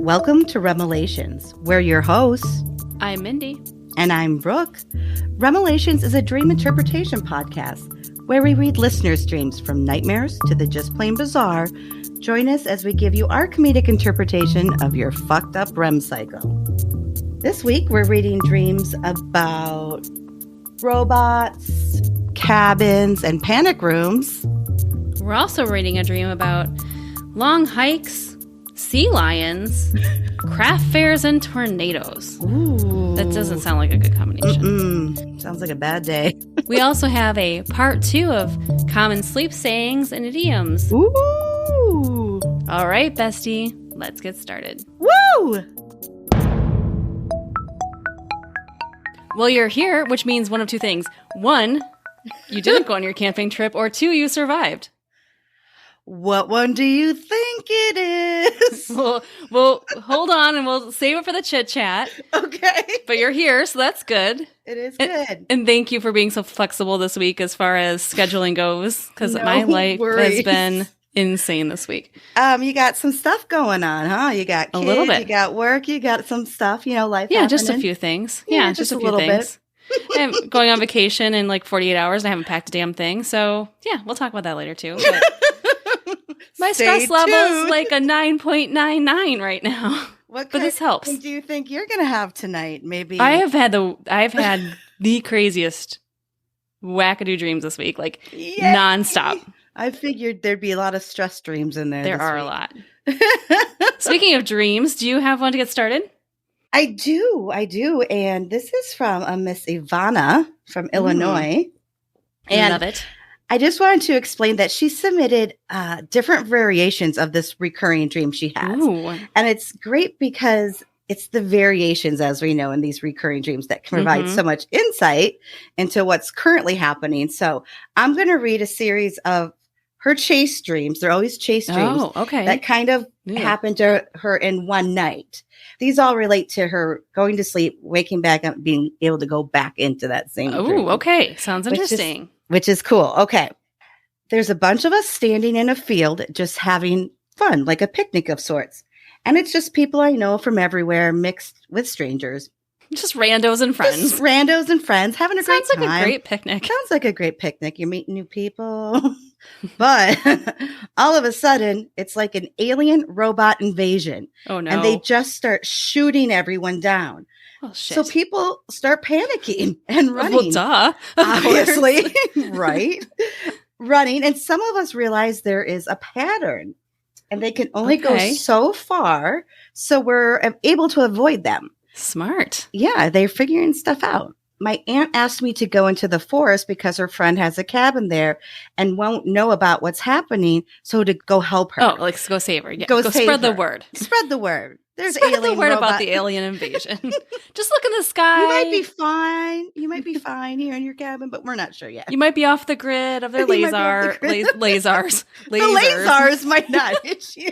Welcome to Remelations. We're your hosts. I'm Mindy. And I'm Brooke. Remelations is a dream interpretation podcast where we read listeners' dreams from nightmares to the just plain bizarre. Join us as we give you our comedic interpretation of your fucked up REM cycle. This week, we're reading dreams about robots, cabins, and panic rooms. We're also reading a dream about long hikes, sea lions, craft fairs, and tornadoes. Ooh. That doesn't sound like a good combination. Sounds like a bad day. We also have a part 2 of common sleep sayings and idioms. Ooh. All right, bestie, let's get started. Woo! Well, you're here, which means one of two things. 1, you didn't go on your camping trip, or 2, you survived. What one do you think it is? Well, hold on, and we'll save it for the chit-chat. Okay. But you're here, so that's good. It is good. And thank you for being so flexible this week as far as scheduling goes, because my life has been insane this week. You got some stuff going on, huh? You got kids, a little bit. You got work, you got some stuff, life Yeah, happening. just a few things. Yeah, just a few little things. I'm going on vacation in like 48 hours and I haven't packed a damn thing. So, yeah, we'll talk about that later too. But my stress level is like a 9.99 right now. But this helps. What do you think you're going to have tonight? Maybe I've had the craziest wackadoo dreams this week, like nonstop. I figured there'd be a lot of stress dreams in there. There are a lot. Speaking of dreams, do you have one to get started? I do. And this is from a Miss Ivana from Illinois. And love it. I just wanted to explain that she submitted different variations of this recurring dream she has. Ooh. And it's great because it's the variations, as we know, in these recurring dreams that can provide so much insight into what's currently happening. So I'm going to read a series of her chase dreams. They're always chase dreams. Oh, okay. That kind of happened to her in one night. These all relate to her going to sleep, waking back up, being able to go back into that same dream. Oh, okay. Sounds interesting. Which is cool. Okay. There's a bunch of us standing in a field just having fun, like a picnic of sorts. And it's just people I know from everywhere mixed with strangers. Just randos and friends. Just randos and friends having a great time. Sounds like a great picnic. Sounds like a great picnic. You're meeting new people. But all of a sudden, it's like an alien robot invasion. Oh, no. And they just start shooting everyone down. Oh, shit. So people start panicking and running. Well, duh. Obviously. Right? Running. And some of us realize there is a pattern. And they can only go so far. So we're able to avoid them. Smart. Yeah, they're figuring stuff out. My aunt asked me to go into the forest because her friend has a cabin there and won't know about what's happening. So to go help her. Oh, like go save her. Yeah. Go save spread her. the word. Spread the word. There's spread alien the word robot. about the alien invasion. Just look in the sky. You might be fine. You might be fine here in your cabin, but we're not sure yet. You might be off the grid of their Layzars. The Layzars might not hit you.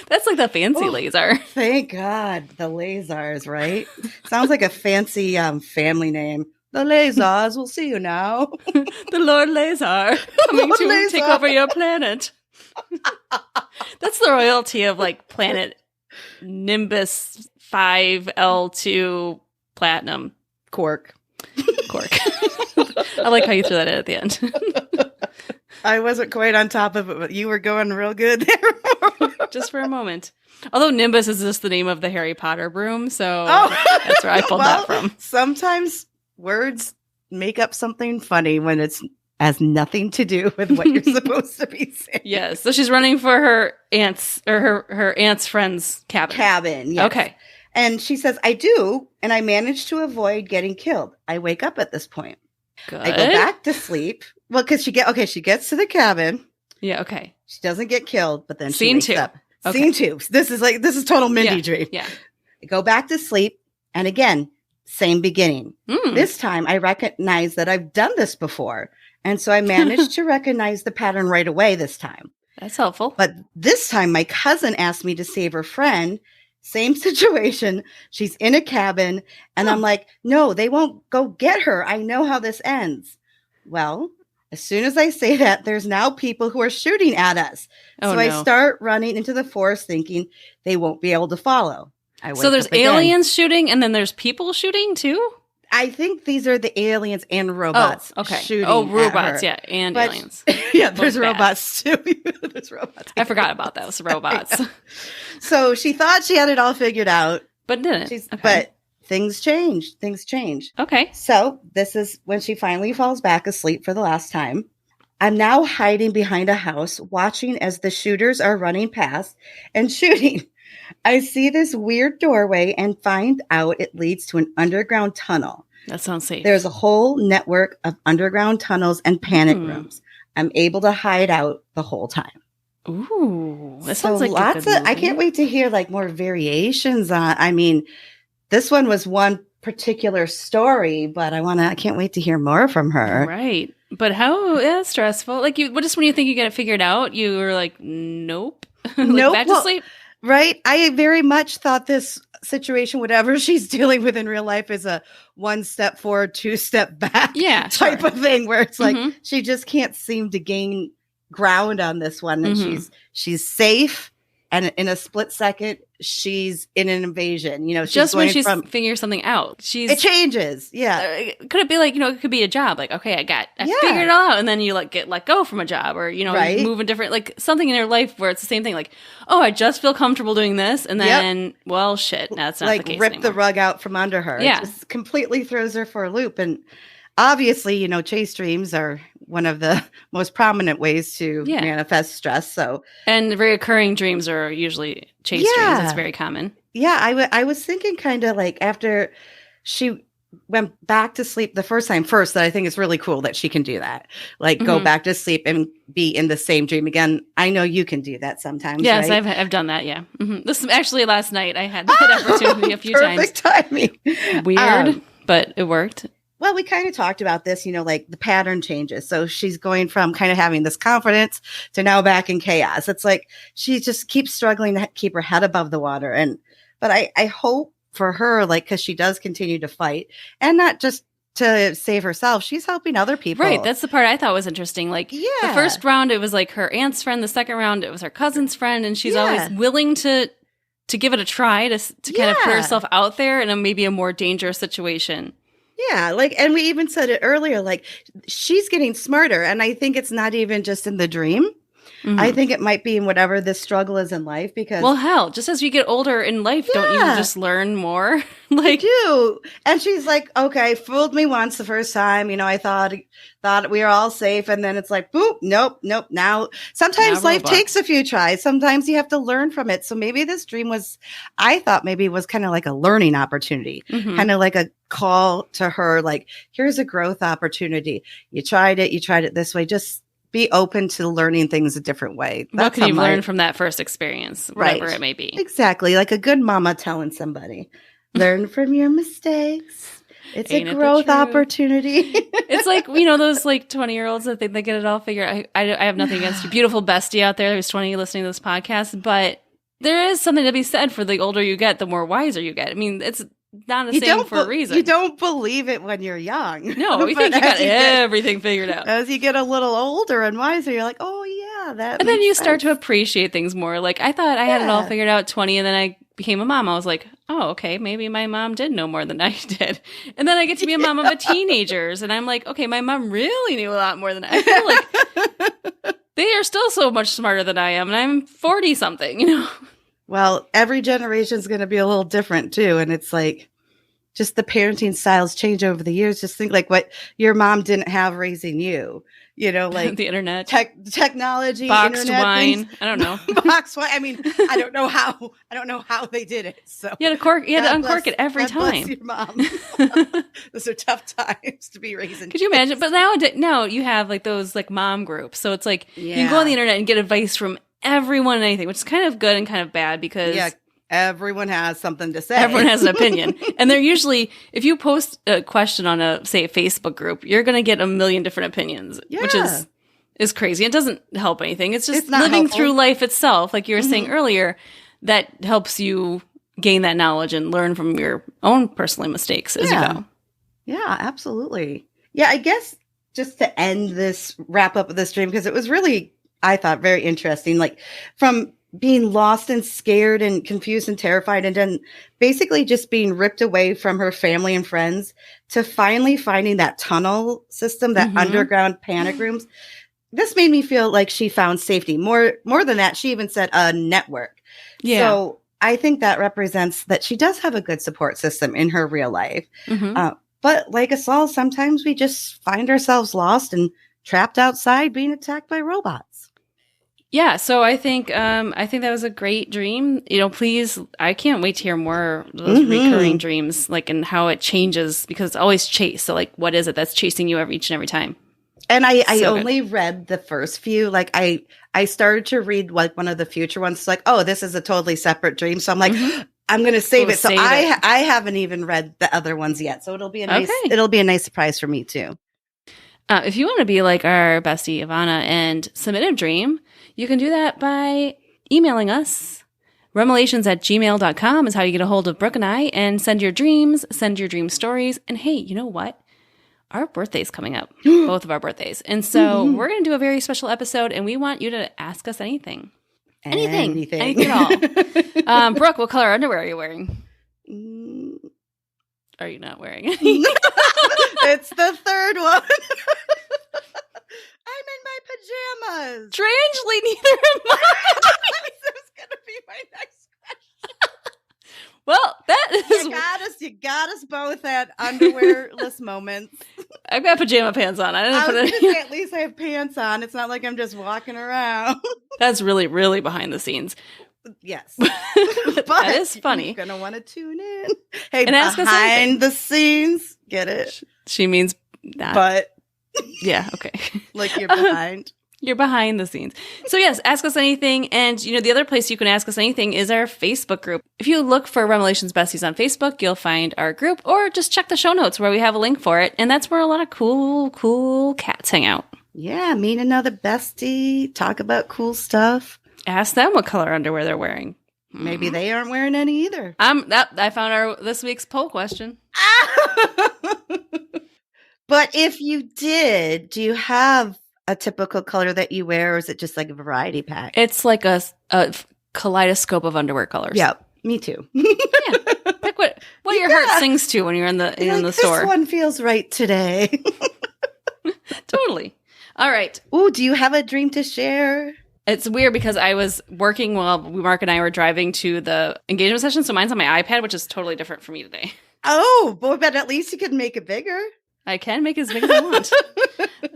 That's like the fancy laser. Thank God. The Layzars, right? Sounds like a fancy family name. The Layzars, we'll see you now. The Lord Layzar coming Lord to Layzar. take over your planet. That's the royalty of like planet Nimbus 5L2 Platinum. Cork. I like how you threw that in at the end. I wasn't quite on top of it, but you were going real good there. Just for a moment. Although Nimbus is just the name of the Harry Potter broom, so that's where I pulled that from. Sometimes words make up something funny when it's has nothing to do with what you're supposed to be saying. Yes. So she's running for her aunt's or her aunt's friend's cabin. Yes. Okay. And she says, I do, and I managed to avoid getting killed. I wake up at this point. Good. I go back to sleep. Well, because she gets to the cabin. Yeah, okay. She doesn't get killed, but then she Scene wakes 2. up. Okay. Scene 2. This is total Mindy dream. Yeah. I go back to sleep, and again, same beginning. This time, I recognize that I've done this before. And so I managed to recognize the pattern right away this time. That's helpful. But this time, my cousin asked me to save her friend. Same situation. She's in a cabin. And I'm like, no, they won't go get her. I know how this ends. Well, As soon as I say that, there's now people who are shooting at us. Oh, so no. I start running into the forest thinking they won't be able to follow. So there's aliens shooting and then there's people shooting too? I think these are the aliens and robots shooting robots, at her. yeah, and aliens. Yeah, there's robots too. There's robots. I forgot about those robots. So she thought she had it all figured out. But didn't. But things change. Okay. So this is when she finally falls back asleep for the last time. I'm now hiding behind a house, watching as the shooters are running past and shooting. I see this weird doorway and find out it leads to an underground tunnel. That sounds safe. There's a whole network of underground tunnels and panic rooms. I'm able to hide out the whole time. Ooh, that sounds like lots a good movie. I can't wait to hear like more variations on. I mean, this one was one particular story, but I can't wait to hear more from her. Right. But how stressful. Like just when you think you get it figured out, you were like, nope. Nope. Back to sleep. Right. I very much thought this situation, whatever she's dealing with in real life, is a 1 step forward, 2 step back type of thing where it's like she just can't seem to gain ground on this one. And she's safe. And in a split second, she's in an invasion. She's just when she's figuring something out, it changes. Yeah. Could it be like, it could be a job. Like, okay, I figured it all out. And then you get let go from a job or, you move a different, like something in your life where it's the same thing. Like, oh, I just feel comfortable doing this. And then, well, shit, that's not the case rip anymore. the rug out from under her. Yeah. It just completely throws her for a loop. And obviously, chase dreams are one of the most prominent ways to manifest stress. And reoccurring dreams are usually chase dreams. It's very common. Yeah, I was thinking kind of like after she went back to sleep the first time, that I think it's really cool that she can do that. Like go back to sleep and be in the same dream again. I know you can do that sometimes. Yes, right? I've done that. Yeah. This is actually last night. I had that opportunity a few times. Perfect timing. Weird, but it worked. Well, we kind of talked about this, like the pattern changes. So she's going from kind of having this confidence to now back in chaos. It's like she just keeps struggling to keep her head above the water. But I hope for her, because she does continue to fight and not just to save herself, she's helping other people. Right. That's the part I thought was interesting. The first round, it was like her aunt's friend. The second round, it was her cousin's friend. And she's always willing to give it a try to kind of put herself out there in maybe a more dangerous situation. Yeah, and we even said it earlier, she's getting smarter. And I think it's not even just in the dream. I think it might be in whatever this struggle is in life because... Well, hell, just as you get older in life, don't you just learn more? You do. And she's like, okay, fooled me once the first time. I thought we were all safe. And then it's like, boop, nope. Now, sometimes life takes a few tries. Sometimes you have to learn from it. So maybe this dream I thought maybe was kind of like a learning opportunity, kind of like a call to her, here's a growth opportunity. You tried it this way. Just be open to learning things a different way. What can you learn from that first experience, whatever it may be? Exactly. Like a good mama telling somebody, learn from your mistakes. It's a growth opportunity. It's like, those 20-year-olds that think they get it all figured out. I have nothing against you. Beautiful bestie out there who's 20 listening to this podcast. But there is something to be said for the older you get, the more wiser you get. I mean, it's not the same for a reason. You don't believe it when you're young. No, you think you got everything figured out. As you get a little older and wiser, you're like, oh yeah, that. And then you start to appreciate things more. I thought I had it all figured out 20, and then I became a mom. I was like, oh, okay, maybe my mom did know more than I did. And then I get to be a mom of a teenagers, and I'm like, okay, my mom really knew a lot more than I feel like. They are still so much smarter than I am, and I'm 40 something. Well, every generation is going to be a little different too. And it's just the parenting styles change over the years. Just think what your mom didn't have raising you, the internet, technology, boxed internet wine. Things. I don't know. Boxed wine. I mean, I don't know how they did it. So you had to uncork it every time. Bless your mom. Those are tough times to be raising. Could you imagine? But now you have those mom groups. So it's you can go on the internet and get advice from everyone and anything, which is kind of good and kind of bad because everyone has something to say. Everyone has an opinion. And they're usually, if you post a question on a Facebook group, you're going to get a million different opinions, which is crazy. It doesn't help anything. It's just living through life itself, like you were saying earlier, that helps you gain that knowledge and learn from your own personal mistakes as you go. Yeah, absolutely. Yeah, I guess just to end this wrap up of this dream, because it was really, I thought, very interesting. Like from being lost and scared and confused and terrified, and then basically just being ripped away from her family and friends to finally finding that tunnel system, that underground panic rooms. This made me feel like she found safety. More than that, she even said a network. Yeah. So I think that represents that she does have a good support system in her real life. But like us all, sometimes we just find ourselves lost and trapped outside being attacked by robots. Yeah, so I think that was a great dream. Please, I can't wait to hear more of those recurring dreams, like, and how it changes, because it's always chase. So like, what is it that's chasing you each and every time? And I only read the first few. Like I started to read like one of the future ones. It's like, oh, this is a totally separate dream. So I'm like, I'm going to save it. So I haven't even read the other ones yet. So it'll be a nice surprise for me too. If you want to be like our bestie Ivana and submit a dream, you can do that by emailing us. Remelations@gmail.com is how you get a hold of Brooke and I, and send your dreams, send your dream stories. And hey, you know what? Our birthday's coming up, both of our birthdays. And so we're going to do a very special episode, and we want you to ask us anything. Anything at all. Brooke, what color underwear are you wearing? Are you not wearing any? It's the third one. I'm in my pajamas. Strangely, neither am I. This is going to be my next question. Well, that is... You got us both at underwearless moments. I've got pajama pants on. At least I have pants on. It's not like I'm just walking around. That's really, really behind the scenes. Yes. But that is funny. You're going to want to tune in. Hey, and ask us behind the scenes. Get it? She means that. But. Yeah, okay. Like you're behind. You're behind the scenes. So yes, ask us anything. And the other place you can ask us anything is our Facebook group. If you look for Remelations Besties on Facebook, you'll find our group, or just check the show notes where we have a link for it. And that's where a lot of cool cats hang out. Yeah, meet another bestie, talk about cool stuff. Ask them what color underwear they're wearing. Maybe they aren't wearing any either. I found this week's poll question. But if you did, do you have a typical color that you wear, or is it just like a variety pack? It's like a kaleidoscope of underwear colors. Yeah, me too. Yeah, pick what your heart sings to when you're in the store. This one feels right today. Totally. All right. Ooh, do you have a dream to share? It's weird because I was working while Mark and I were driving to the engagement session, so mine's on my iPad, which is totally different for me today. Oh, boy, but at least you can make it bigger. I can make it as big as I want.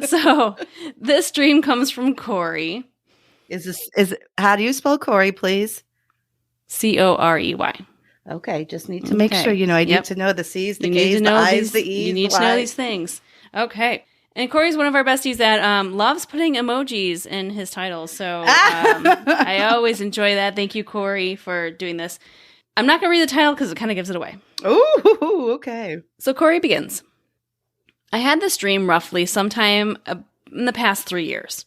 So this dream comes from Corey. How do you spell Corey, please? Corey. Okay, just need to make sure, I need to know the C's, the K's, the I's, the E's, you need to know these things. Okay. And Corey's one of our besties that loves putting emojis in his titles. So I always enjoy that. Thank you, Corey, for doing this. I'm not going to read the title because it kind of gives it away. Ooh, okay. So Corey begins. I had this dream roughly sometime in the past 3 years.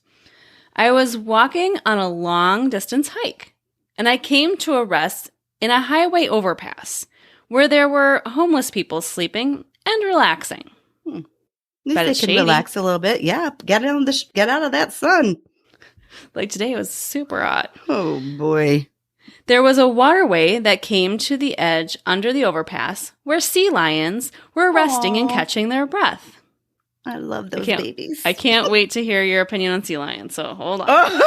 I was walking on a long-distance hike, and I came to a rest in a highway overpass where there were homeless people sleeping and relaxing. At least they can relax a little bit. Yeah, get out of that sun. Like today, it was super hot. Oh, boy. There was a waterway that came to the edge under the overpass where sea lions were resting and catching their breath. I love those babies. I can't wait to hear your opinion on sea lions, so hold on.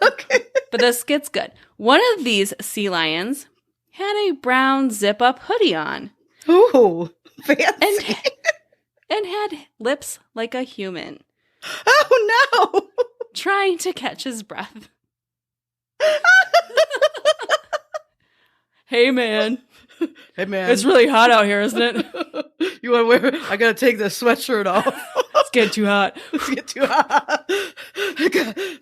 Okay. But this gets good. One of these sea lions had a brown zip-up hoodie on. Ooh, fancy. And had lips like a human. Oh, no. Trying to catch his breath. Hey, man. Hey, man. It's really hot out here, isn't it? You want to wear... I got to take this sweatshirt off. It's getting too hot. It's getting too hot. Let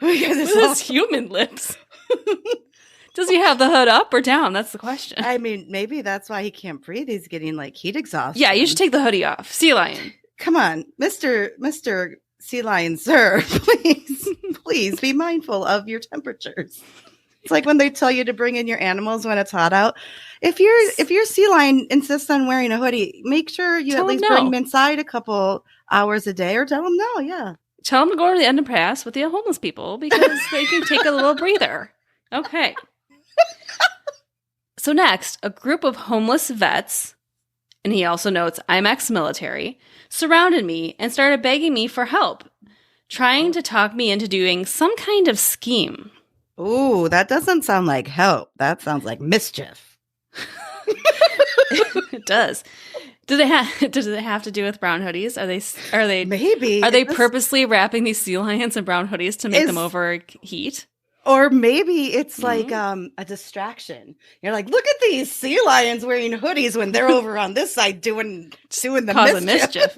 me get this off. His human lips. Does he have the hood up or down? That's the question. I mean, maybe that's why he can't breathe. He's getting like heat exhaustion. Yeah, you should take the hoodie off. Sea lion. Come on, Mr. Sea Lion, sir. Please be mindful of your temperatures. It's like when they tell you to bring in your animals when it's hot out. If your sea lion insists on wearing a hoodie, make sure you at least bring him inside a couple hours a day, or tell them no. Yeah. Tell them to go to the underpass with the homeless people because they can take a little breather. Okay. So next, a group of homeless vets, and he also notes I'm ex-military, surrounded me and started begging me for help, trying to talk me into doing some kind of scheme. Ooh, that doesn't sound like help. That sounds like mischief. It does. Does it have to do with brown hoodies? Are they purposely wrapping these sea lions in brown hoodies to make them overheat? Or maybe it's like a distraction. You're like, look at these sea lions wearing hoodies when they're over on this side doing the mischief.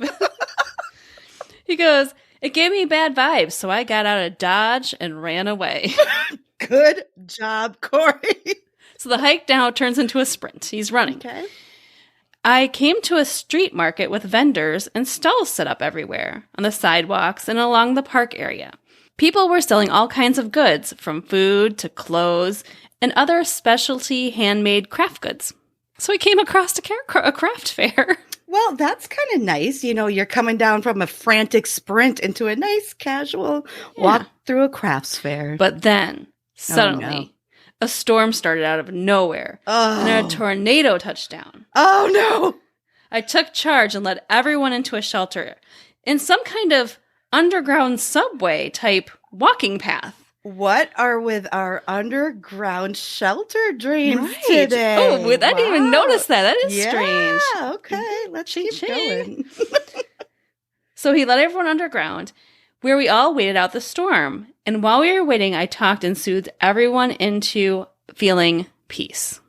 He goes, it gave me bad vibes, so I got out of Dodge and ran away. Good job, Corey. So the hike now turns into a sprint. He's running. Okay. I came to a street market with vendors and stalls set up everywhere, on the sidewalks and along the park area. People were selling all kinds of goods, from food to clothes and other specialty handmade craft goods. So I came across a craft fair. Well, that's kind of nice. You know, you're coming down from a frantic sprint into a nice casual walk through a crafts fair. But then, suddenly, a storm started out of nowhere, and a tornado touched down. Oh, no! I took charge and led everyone into a shelter in some kind of underground subway type walking path. What are with our underground shelter dreams today? Oh, I didn't even notice that. That is strange. Yeah, okay. Let's keep going. So he led everyone underground, where we all waited out the storm. And while we were waiting, I talked and soothed everyone into feeling peace.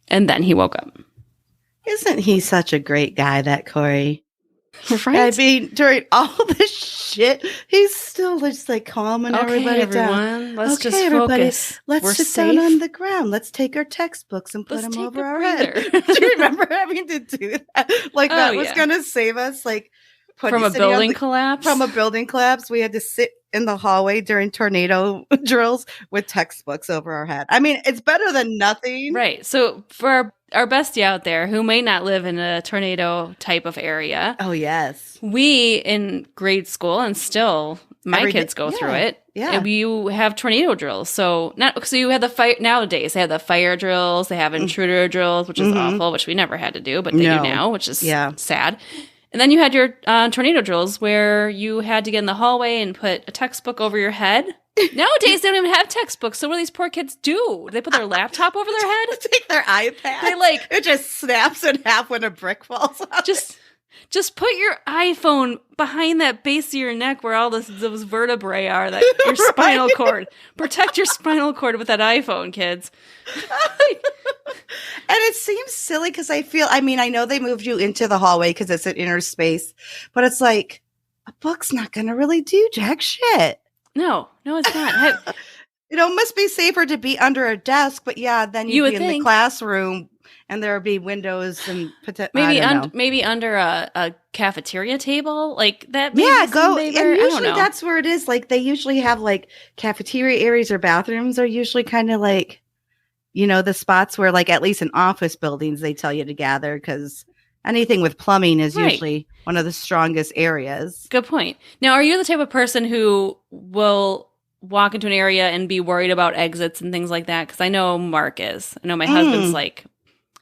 And then he woke up. Isn't he such a great guy, that Corey? Right? I mean, during all this shit, he's still just like calming everybody down. Let's just focus. Let's sit down on the ground. Let's take our textbooks and put them over our head. Do you remember having to do that? Like that was going to save us. Like from a building collapse. From a building collapse, we had to sit in the hallway during tornado drills with textbooks over our head. I mean, it's better than nothing. Right. So for our bestie out there who may not live in a tornado type of area. Oh, yes. We in grade school, and still my kids go through it. Yeah. You have tornado drills. So you have the fire nowadays. They have the fire drills. They have intruder drills, which is awful, which we never had to do, but they do now, which is sad. And then you had your tornado drills where you had to get in the hallway and put a textbook over your head. Nowadays, they don't even have textbooks. So what do these poor kids do? They put their laptop over their head? Take their iPad. It just snaps in half when a brick falls out. Just put your iPhone behind that base of your neck where all those vertebrae are, that your spinal cord. Protect your spinal cord with that iPhone, kids. And it seems silly because I know they moved you into the hallway because it's an inner space, but it's like, a book's not going to really do jack shit. No, it's not. It must be safer to be under a desk, but then you'd be in the classroom and there would be windows and maybe under a cafeteria table like that. And usually that's where it is. Like they usually have like cafeteria areas or bathrooms are usually kind of like, the spots where like at least in office buildings they tell you to gather because anything with plumbing is usually one of the strongest areas. Good point. Now, are you the type of person who will walk into an area and be worried about exits and things like that? Because I know Mark is. I know my husband's like,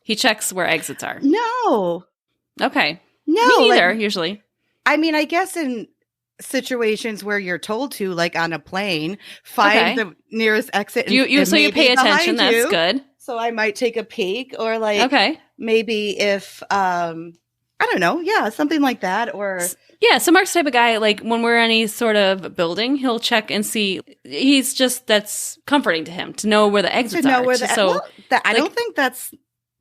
he checks where exits are. No. Okay. No. Me neither, usually. I mean, I guess in situations where you're told to, like on a plane, find the nearest exit. So you pay attention. That's good. So I might take a peek or like maybe if I don't know, something like that. Or so Mark's the type of guy, like when we're in any sort of building, he'll check and see. That's comforting to him to know where the exits are. I don't think that's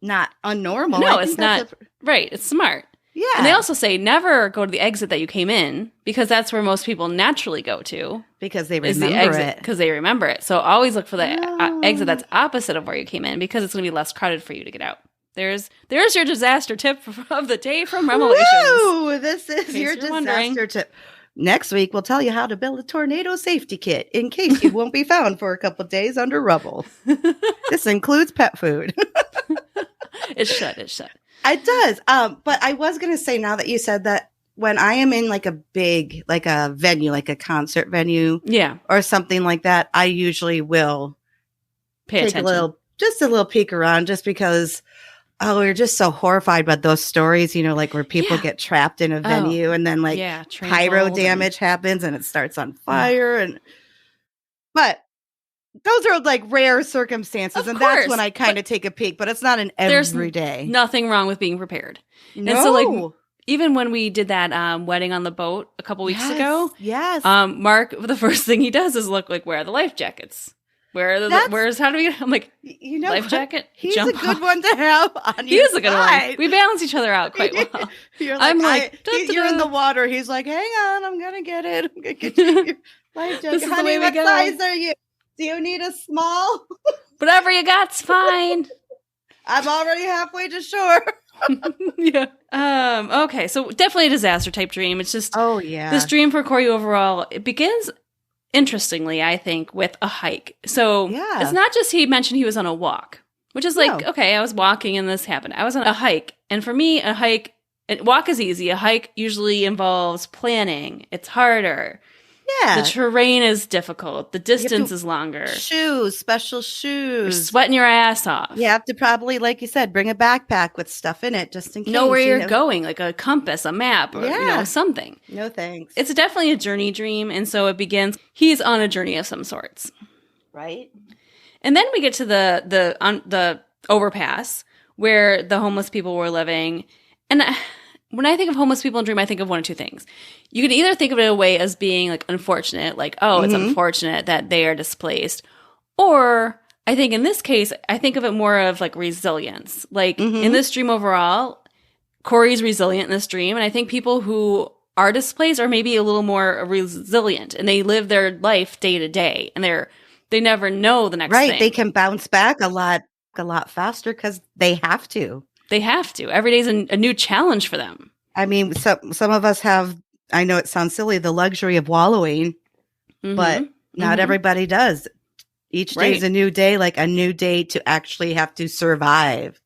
not unnormal. No, it's not. Right, it's smart. Yeah. And they also say never go to the exit that you came in because that's where most people naturally go to. Because they remember it. Because they remember it. So always look for the exit that's opposite of where you came in because it's going to be less crowded for you to get out. There's your disaster tip of the day from Revelations. Woo! This is your disaster tip. Next week, we'll tell you how to build a tornado safety kit in case you won't be found for a couple of days under rubble. This includes pet food. It should. It does. But I was going to say, now that you said that, when I am in like a big, like a venue, like a concert venue, Yeah. or something like that, I usually will Pay take attention. just a little peek around, just because, we're just so horrified by those stories, like where people Yeah. get trapped in a venue and then like Yeah, pyro trampled damage happens and it starts on fire. But those are like rare circumstances. Of and course, that's when I kind of take a peek, but it's not an there's every day. nothing wrong with being prepared. No. And so like even when we did that wedding on the boat a couple weeks ago, Yes. Mark, the first thing he does is look like, where are the life jackets? How do we get? I'm like, life what? jacket? He's Jump a good off. one to have on He your is a good side. one. We balance each other out quite well. I'm like, you're in the water. He's like, hang on, I'm going to get it. I'm going to get you your life jacket. This is the Honey, way we what go. size are you? Do you need a small? Whatever you got's fine. I'm already halfway to shore. Yeah. Okay. So definitely a disaster type dream. It's just, oh yeah, this dream for Corey overall, it begins, interestingly, I think, with a hike. So it's not just he mentioned he was on a walk, which is like, okay, I was walking and this happened. I was on a hike. And for me, a walk is easy. A hike usually involves planning. It's harder. Yeah. The terrain is difficult. The distance is longer. Special shoes. You're sweating your ass off. You have to probably, like you said, bring a backpack with stuff in it just in case. Know where you're going, like a compass, a map, or something. No thanks. It's definitely a journey dream, and so it begins. He's on a journey of some sorts, right? And then we get to the overpass where the homeless people were living, and when I think of homeless people in dream, I think of one of two things. You can either think of it in a way as being like unfortunate, like, oh, it's unfortunate that they are displaced. Or I think in this case, I think of it more of like resilience. Like in this dream overall, Corey's resilient in this dream. And I think people who are displaced are maybe a little more resilient and they live their life day to day and they never know the next thing. Right. They can bounce back a lot faster because they have to. They have to. Every day is a new challenge for them. I mean, some of us have, I know it sounds silly, the luxury of wallowing, but not everybody does. Each day is a new day, like a new day to actually have to survive.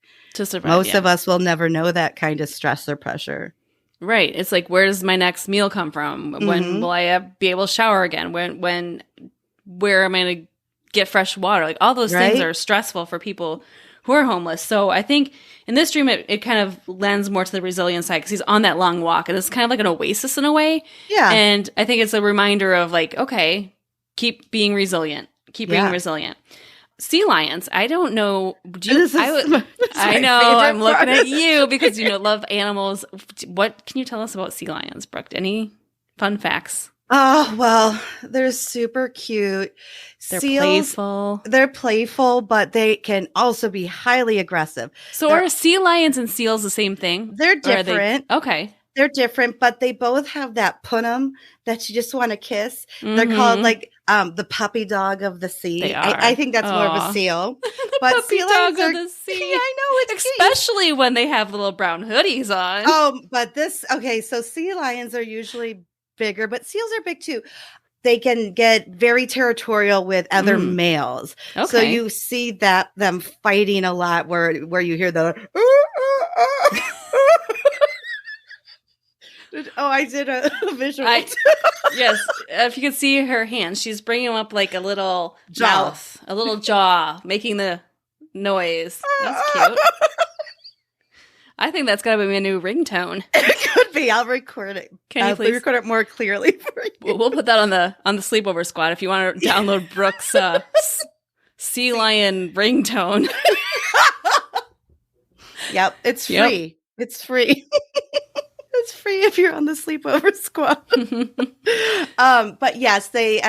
Most of us will never know that kind of stress or pressure. Right. It's like, where does my next meal come from? When will I be able to shower again? Where am I going to get fresh water? Like all those things are stressful for people who are homeless. So I think in this dream, it kind of lends more to the resilient side because he's on that long walk and it's kind of like an oasis in a way. Yeah. And I think it's a reminder of like, okay, keep being resilient. Keep being resilient. Sea lions. I don't know. I know. I'm looking at you because love animals. What can you tell us about sea lions, Brooke? Any fun facts? Oh, well, they're super cute. They're playful. They're playful, but they can also be highly aggressive. So are sea lions and seals the same thing? They're different. Okay. They're different, but they both have that punum that you just want to kiss. They're called like the puppy dog of the sea. They are. I think that's more of a seal. But puppy dog of the sea. Yeah, I know, it's especially cute. when they have little brown hoodies on. Oh, but so sea lions are usually bigger, but seals are big too. They can get very territorial with other males. Okay. So you see them fighting a lot where you hear the Oh, I did a visual. Yes, if you can see her hands, she's bringing up like a little mouth, a little jaw, making the noise. That's cute. I think that's got to be a new ringtone. It could be. I'll record it. Can you please record it more clearly for you? We'll put that on the sleepover squad if you want to download Brooke's sea lion ringtone. Yep, it's free. It's free. It's free if you're on the sleepover squad. But yes, they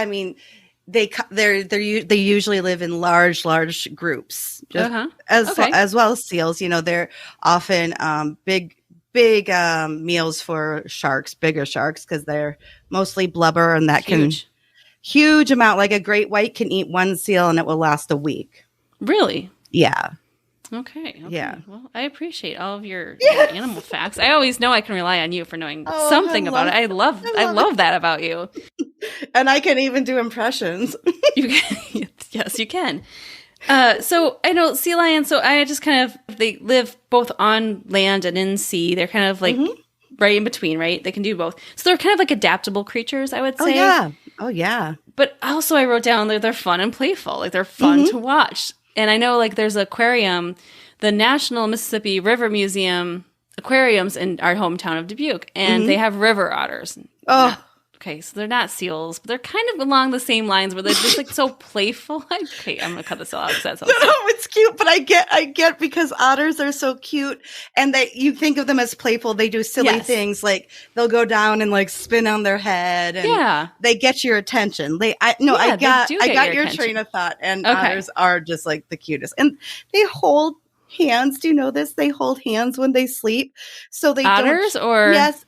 usually live in large groups, as well as seals. They're often big meals for sharks, bigger sharks, because they're mostly blubber, and that huge amount. Like a great white can eat one seal, and it will last a week. Really? Yeah. Okay. Yeah. Well, I appreciate all of your animal facts. I always know I can rely on you for knowing something about it. I love that about you. And I can even do impressions. You can. Yes, you can. So I know sea lions. So I just they live both on land and in sea. They're kind of like right in between, right? They can do both. So they're kind of like adaptable creatures, I would say. Oh, yeah. Oh, yeah. But also I wrote down that they're fun and playful. Like they're fun to watch. And I know like there's an aquarium, the National Mississippi River Museum aquariums in our hometown of Dubuque, and they have river otters. Oh. Okay, so they're not seals, but they're kind of along the same lines where they're just like so playful. Okay, I'm gonna cut this all out because that's so No, it's cute, but I get because otters are so cute, and you think of them as playful. They do silly things like they'll go down and like spin on their head, and they get your attention. I got your train of thought, and otters are just like the cutest, and they hold hands. Do you know this? They hold hands when they sleep, so they otters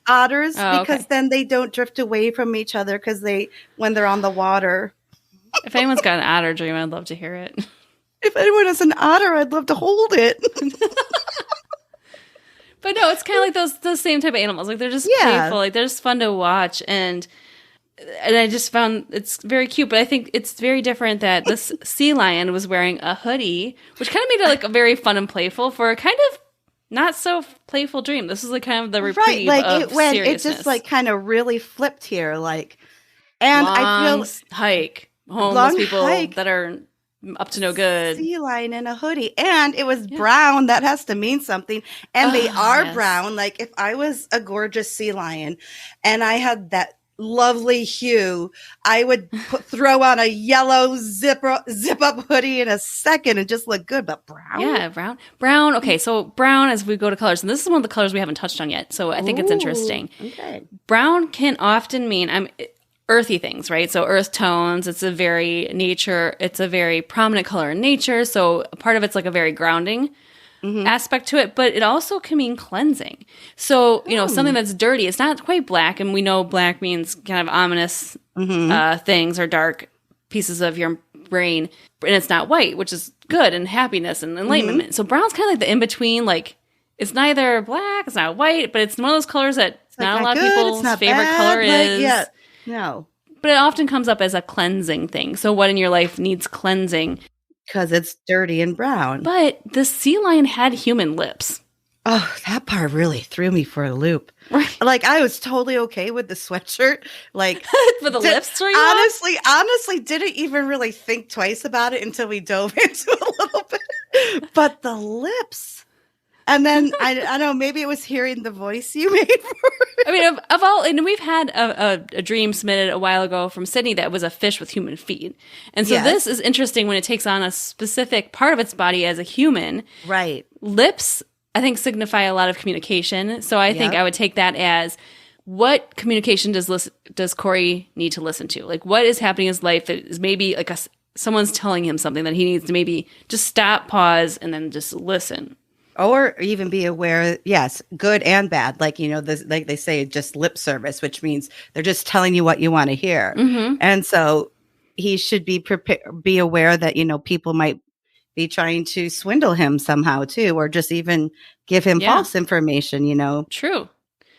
otters because then they don't drift away from each other when they're on the water. If anyone's got an otter dream, I'd love to hear it. If anyone has an otter, I'd love to hold it. But no, it's kind of like those same type of animals. Like they're just playful. Like they're just fun to watch, and I just found it's very cute. But I think it's very different that this sea lion was wearing a hoodie, which kind of made it like a very fun and playful for a kind of not so playful dream. This is like kind of the reprieve of seriousness. It just like kind of really flipped here, like, and long I feel hike homeless people that are up to no good. Sea lion in a hoodie, and it was brown. That has to mean something. And they are brown. Like if I was a gorgeous sea lion, and I had that lovely hue, I would throw on a yellow zip up hoodie in a second and just look good. But brown, brown. Okay, so brown, as we go to colors, and this is one of the colors we haven't touched on yet, so I think it's interesting. Okay, brown can often mean earthy things, right? So earth tones. It's a very prominent color in nature. So part of it's like a very grounding aspect to it, but it also can mean cleansing. So, something that's dirty, it's not quite black, and we know black means kind of ominous things or dark pieces of your brain, and it's not white, which is good and happiness and enlightenment. So brown's kind of like the in-between, like it's neither black, it's not white, but it's one of those colors that not a lot of people's favorite color is. No. But it often comes up as a cleansing thing. So what in your life needs cleansing? Because it's dirty and brown. But the sea lion had human lips. Oh, that part really threw me for a loop. Right. Like I was totally okay with the sweatshirt. Like but the lips threw you honestly, didn't even really think twice about it until we dove into it a little bit. But the lips. And then I don't know, maybe it was hearing the voice you made for it. I mean, of all, and we've had a dream submitted a while ago from Sydney that was a fish with human feet. And so this is interesting when it takes on a specific part of its body as a human. Right. Lips, I think, signify a lot of communication. So I think I would take that as, what communication does Corey need to listen to? Like, what is happening in his life that is maybe like someone's telling him something that he needs to maybe just stop, pause, and then just listen. Or even be aware, yes, good and bad. Like, like they say, just lip service, which means they're just telling you what you want to hear. And so he should be aware that, people might be trying to swindle him somehow too, or just even give him false information, True.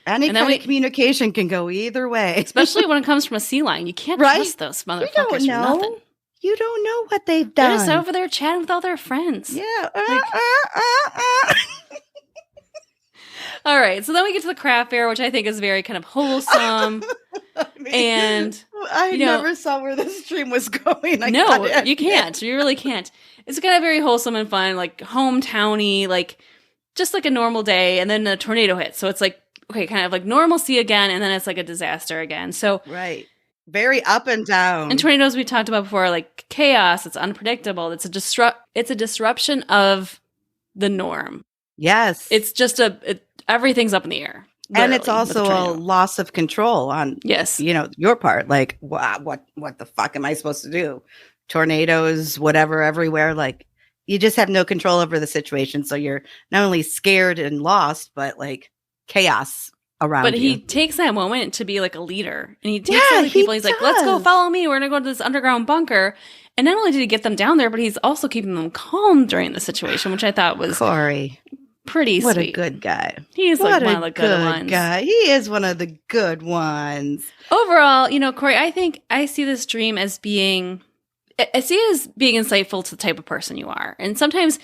Any kind of communication can go either way. Especially when it comes from a sea lion. You can't trust those motherfuckers for nothing. You don't know what they've done. They're just over there chatting with all their friends. Yeah. All right. So then we get to the craft fair, which I think is very kind of wholesome. And I never saw where this dream was going. You can't. You really can't. It's kind of very wholesome and fun, like hometowny, like just like a normal day. And then a tornado hits. So it's like, okay, kind of like normalcy again. And then it's like a disaster again. So right. Very up and down. And tornadoes we talked about before, like chaos. It's unpredictable. It's a disruption of the norm. Yes. It's just everything's up in the air. And it's also a loss of control on your part. Like, wow, what the fuck am I supposed to do? Tornadoes, whatever, everywhere. Like, you just have no control over the situation. So you're not only scared and lost, but like chaos around but you. He takes that moment to be like a leader, and he takes other people. He's like, let's go, follow me. We're gonna go to this underground bunker. And not only did he get them down there, but he's also keeping them calm during the situation, which I thought was Corey. Pretty what sweet. A good guy. He's like one of the good ones. Guy. He is one of the good ones. Overall, Corey, I think I see this dream as being insightful to the type of person you are. And sometimes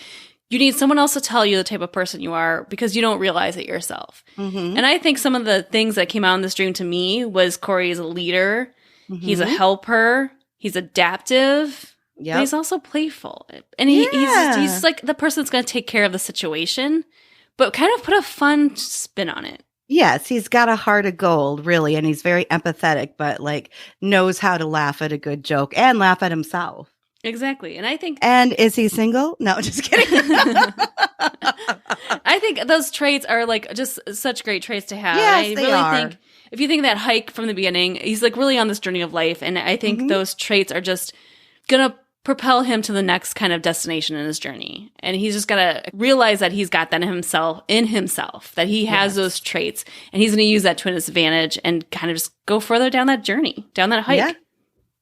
you need someone else to tell you the type of person you are because you don't realize it yourself. Mm-hmm. And I think some of the things that came out in this dream to me was Corey is a leader. Mm-hmm. He's a helper. He's adaptive. Yep. But he's also playful. And he's like the person that's going to take care of the situation, but kind of put a fun spin on it. Yes, he's got a heart of gold, really, and he's very empathetic, but like knows how to laugh at a good joke and laugh at himself. Exactly. And I think... And is he single? No, just kidding. I think those traits are like just such great traits to have. Yes, I they really are. think if you think that hike from the beginning, he's like really on this journey of life. And I think those traits are just going to propel him to the next kind of destination in his journey. And he's just got to realize that he's got that in himself, that he has those traits, and he's going to use that to his advantage and kind of just go further down that journey, down that hike.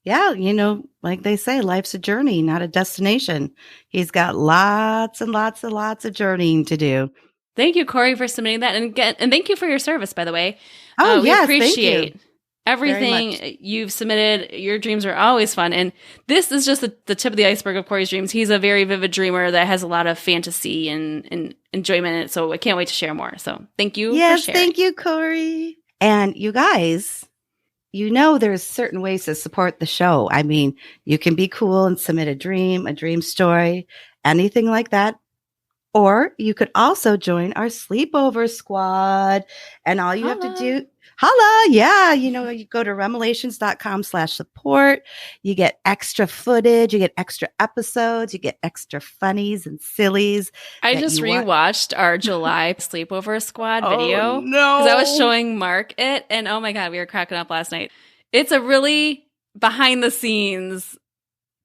Yeah, you know, like they say, life's a journey, not a destination. He's got lots and lots and lots of journeying to do. Thank you, Corey, for submitting that. And thank you for your service, by the way. Oh, we yes, appreciate thank you. everything you've submitted. Your dreams are always fun. And this is just the tip of the iceberg of Corey's dreams. He's a very vivid dreamer that has a lot of fantasy and enjoyment in it. So I can't wait to share more. So thank you for sharing. Yes, thank you, Corey. And you guys, you know there's certain ways to support the show. I mean, you can be cool and submit a dream story, anything like that. Or you could also join our sleepover squad. And all you have to do, yeah, you know, you go to remelations.com/support. You get extra footage, you get extra episodes, you get extra funnies and sillies. I just rewatched our July sleepover squad video. Oh, no. Because I was showing Mark it, and oh my God, we were cracking up last night. It's a really behind the scenes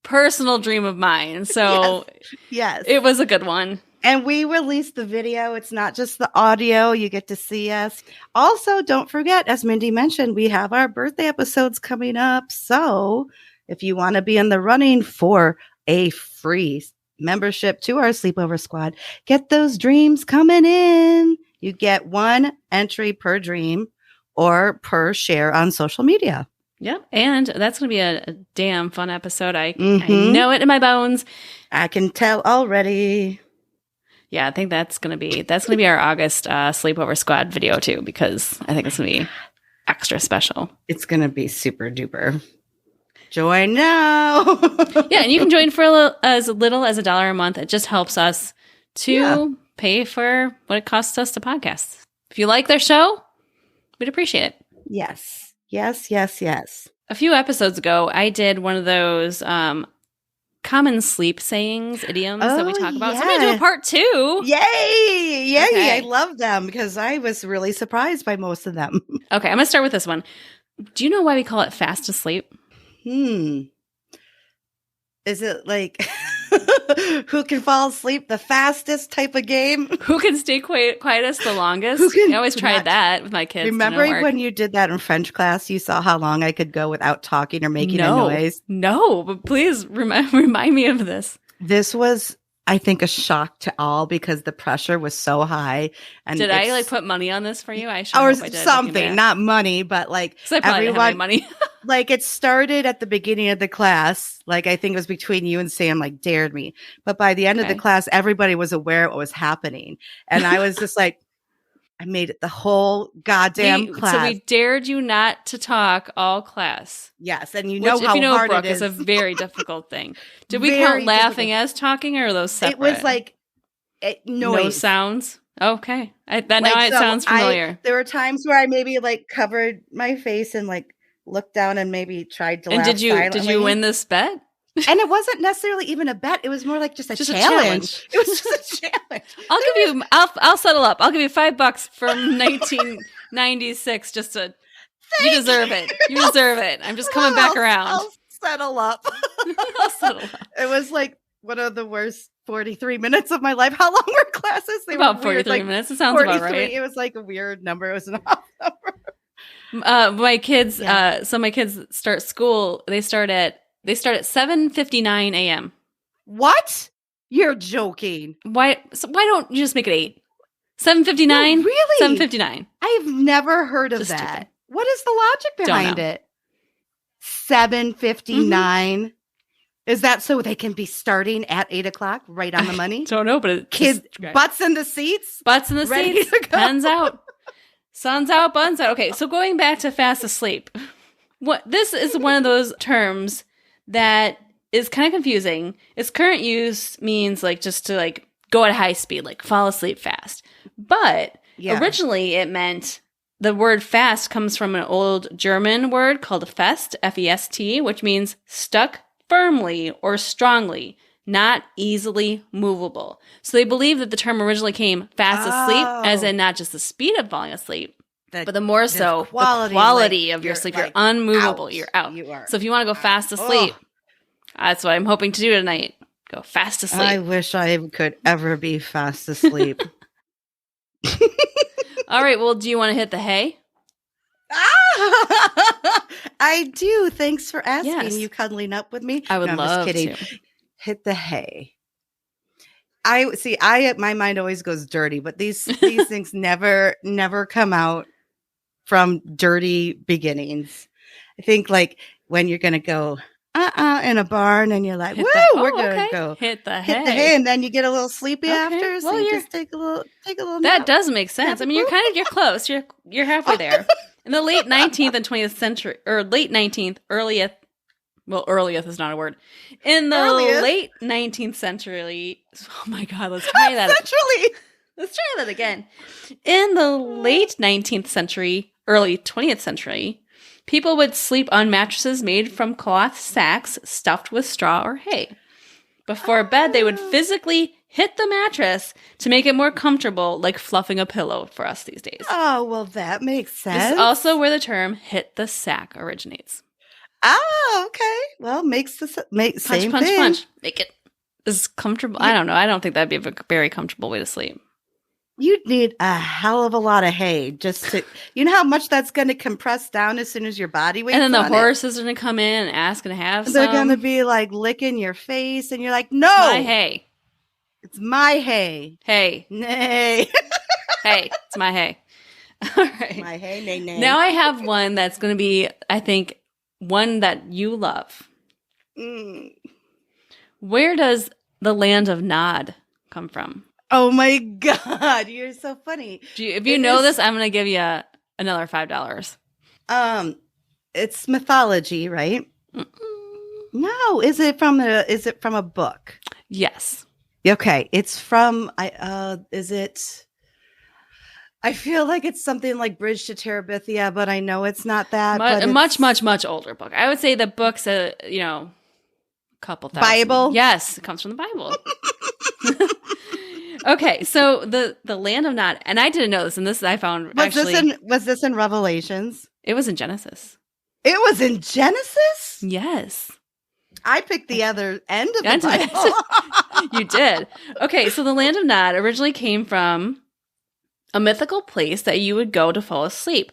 personal dream of mine. So yes. It was a good one. And we released the video. It's not just the audio. You get to see us. Also, don't forget, as Mindy mentioned, we have our birthday episodes coming up. So if you want to be in the running for a free membership to our sleepover squad, get those dreams coming in. You get one entry per dream or per share on social media. Yep. And that's going to be a damn fun episode. I know it in my bones. I can tell already. Yeah, I think that's gonna be our August sleepover squad video too, because I think it's gonna be extra special. It's gonna be super duper. Join now. Yeah, and you can join for as little as $1 a month. It just helps us to pay for what it costs us to podcast. If you like their show, we'd appreciate it. Yes. Yes, yes, yes. A few episodes ago, I did one of those common sleep sayings, idioms that we talk about. So I'm going to do a part 2. Yay! Yay! Okay. I love them because I was really surprised by most of them. Okay, I'm going to start with this one. Do you know why we call it fast asleep? Is it like who can fall asleep the fastest type of game? Who can stay quietest the longest? I always tried that with my kids. Remember when you did that in French class? You saw how long I could go without talking or making a noise? No, but please remind me of this. This was, I think, a shock to all because the pressure was so high. And did I put money on this for you? I should or hope I did, something, not money, but like everyone money. Like it started at the beginning of the class. Like I think it was between you and Sam, like dared me. But by the end of the class, everybody was aware of what was happening. And I was just like, I made it the whole goddamn class. So we dared you not to talk all class. Yes. And you know how hard Brooke, it is. It's a very difficult thing. Did we count laughing as talking or are those separate? It was like noise. No sounds? Okay. It sounds familiar. There were times where I maybe like covered my face and like looked down and maybe tried to laugh silently. Did you win this bet? And it wasn't necessarily even a bet. It was more like just a challenge. It was just a challenge. I'll settle up. I'll give you $5 from 1996 just to, you deserve it. You deserve it. I'm just coming back around. I'll settle up. It was like one of the worst 43 minutes of my life. How long were classes? About 43 minutes. It sounds about right. It was like a weird number. It was an off number. My kids, so my kids start school. They start at 7:59 a.m. What? You're joking. Why don't you just make it 8? 7:59? No, really? 7:59. I have never heard of just that. stupid. What is the logic behind it? 7:59. Is that so they can be starting at 8 o'clock, right on the money? Don't know, but it's kids, butts in the seats. Butts in the seats. Pens out. Sun's out, buns out. Okay, so going back to fast asleep. This is one of those terms that is kind of confusing. Its current use means like just to like go at high speed, like fall asleep fast. But originally it meant the word fast comes from an old German word called fest, F-E-S-T, which means stuck firmly or strongly, not easily movable. So they believe that the term originally came fast asleep, as in not just the speed of falling asleep, but the more so the quality of your sleep. You're unmovable. You're out. You are. So if you want to go fast asleep, that's what I'm hoping to do tonight. Go fast asleep. I wish I could ever be fast asleep. All right. Well, do you want to hit the hay? I do. Thanks for asking. Yes. You cuddling up with me. I would love to. Hit the hay. My mind always goes dirty, but these things never come out from dirty beginnings. I think like when you're gonna go in a barn and you're like, we're gonna go hit the hay, and then you get a little sleepy after, so you just take a little that nap. Does make sense. I mean, you're close. You're halfway there. In the late 19th and 20th century, or late 19th, earliest is not a word. In the late 19th century, oh my God, let's try that. Let's try that again. In the late 19th century, early 20th century, people would sleep on mattresses made from cloth sacks stuffed with straw or hay. Before bed, they would physically hit the mattress to make it more comfortable, like fluffing a pillow for us these days. Oh, well, that makes sense. This is also where the term hit the sack originates. Oh, okay. Well, same thing. Punch. Make it as comfortable. I don't know. I don't think that'd be a very comfortable way to sleep. You'd need a hell of a lot of hay just to, you know how much that's going to compress down as soon as your body weighs. And then the horses are going to come in and ask and have some. They're going to be like licking your face and you're like, no. My hay. It's my hay. Hey. Nay. Hey, it's my hay. All right. My hay, nay. Now I have one that's going to be, I think, one that you love. Where does the land of Nod come from? Oh my God, you're so funny. If you know this, I'm going to give you another $5. It's mythology, right? No, is it from a book? Yes. Okay, it's from is it? I feel like it's something like Bridge to Terabithia, but I know it's not that. A much older book. I would say the book's a couple thousand. Bible? Yes, it comes from the Bible. Okay, so the land of Nod, and I didn't know this, and this I found was this in Revelations? It was in Genesis. It was in Genesis? Yes. I picked the other end of the Bible. You did. Okay, so the land of Nod originally came from a mythical place that you would go to fall asleep.